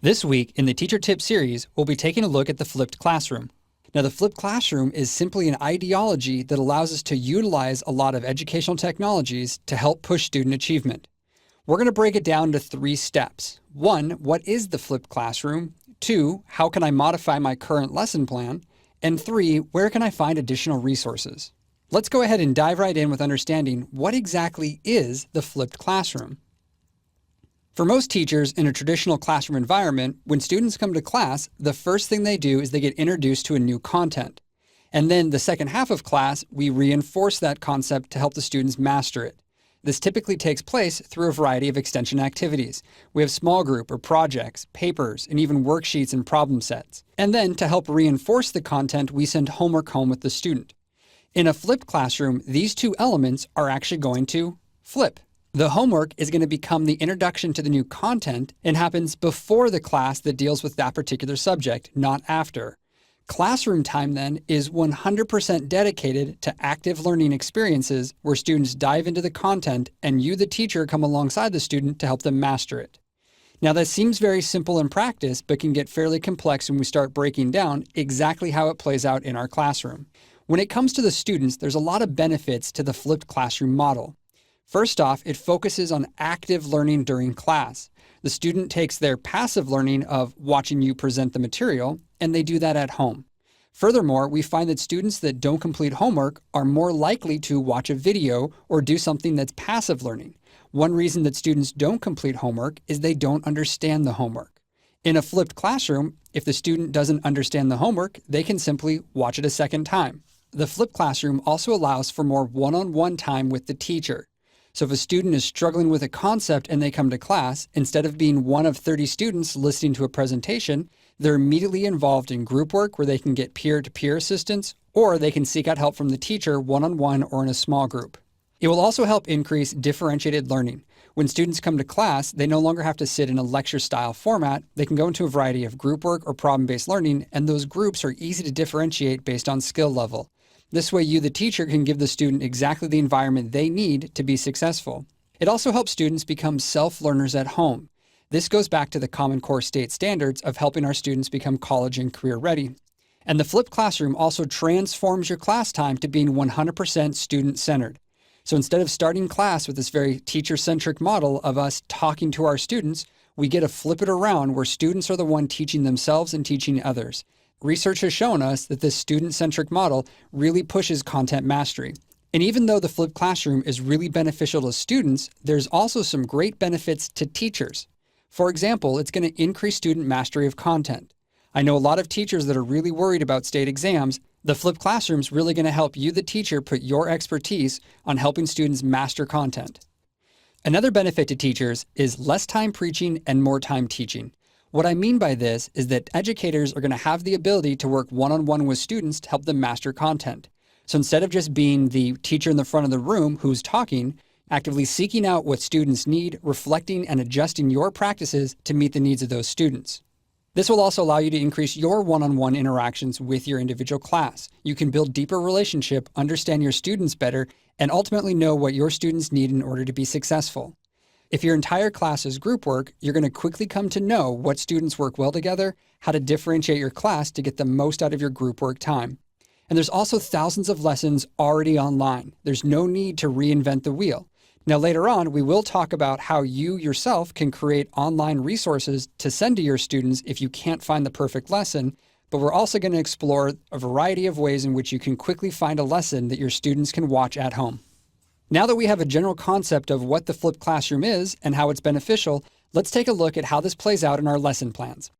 This week, in the Teacher Tip series, we'll be taking a look at the flipped classroom. Now, the flipped classroom is simply an ideology that allows us to utilize a lot of educational technologies to help push student achievement. We're going to break it down to 3 steps. 1, what is the flipped classroom? 2, how can I modify my current lesson plan? And 3, where can I find additional resources? Let's go ahead and dive right in with understanding what exactly is the flipped classroom. For most teachers in a traditional classroom environment, when students come to class, the first thing they do is they get introduced to a new content. And then the second half of class, we reinforce that concept to help the students master it. This typically takes place through a variety of extension activities. We have small group or projects, papers, and even worksheets and problem sets. And then to help reinforce the content, we send homework home with the student. In a flipped classroom, these 2 elements are actually going to flip. The homework is going to become the introduction to the new content and happens before the class that deals with that particular subject, not after. Classroom time then is 100% dedicated to active learning experiences where students dive into the content and you, the teacher, come alongside the student to help them master it. Now, that seems very simple in practice, but can get fairly complex when we start breaking down exactly how it plays out in our classroom. When it comes to the students, there's a lot of benefits to the flipped classroom model. First off, it focuses on active learning during class. The student takes their passive learning of watching you present the material, and they do that at home. Furthermore, we find that students that don't complete homework are more likely to watch a video or do something that's passive learning. One reason that students don't complete homework is they don't understand the homework. In a flipped classroom, if the student doesn't understand the homework, they can simply watch it a second time. The flipped classroom also allows for more one-on-one time with the teacher. So if a student is struggling with a concept and they come to class, instead of being one of 30 students listening to a presentation, they're immediately involved in group work where they can get peer-to-peer assistance, or they can seek out help from the teacher one-on-one or in a small group. It will also help increase differentiated learning. When students come to class, they no longer have to sit in a lecture-style format. They can go into a variety of group work or problem-based learning, and those groups are easy to differentiate based on skill level. This way, you, the teacher, can give the student exactly the environment they need to be successful. It also helps students become self-learners at home. This goes back to the Common Core state standards of helping our students become college and career ready. And the flipped classroom also transforms your class time to being 100% student-centered. So instead of starting class with this very teacher-centric model of us talking to our students, we get to flip it around where students are the one teaching themselves and teaching others. Research has shown us that this student-centric model really pushes content mastery. And even though the flipped classroom is really beneficial to students, there's also some great benefits to teachers. For example, it's going to increase student mastery of content. I know a lot of teachers that are really worried about state exams. The flipped classroom is really going to help you, the teacher, put your expertise on helping students master content. Another benefit to teachers is less time preaching and more time teaching. What I mean by this is that educators are going to have the ability to work one-on-one with students to help them master content. So instead of just being the teacher in the front of the room who's talking, actively seeking out what students need, reflecting and adjusting your practices to meet the needs of those students. This will also allow you to increase your one-on-one interactions with your individual class. You can build deeper relationship, understand your students better, and ultimately know what your students need in order to be successful. If your entire class is group work, you're going to quickly come to know what students work well together, how to differentiate your class to get the most out of your group work time. And there's also thousands of lessons already online. There's no need to reinvent the wheel. Now, later on, we will talk about how you yourself can create online resources to send to your students if you can't find the perfect lesson, but we're also going to explore a variety of ways in which you can quickly find a lesson that your students can watch at home. Now that we have a general concept of what the flipped classroom is and how it's beneficial, let's take a look at how this plays out in our lesson plans.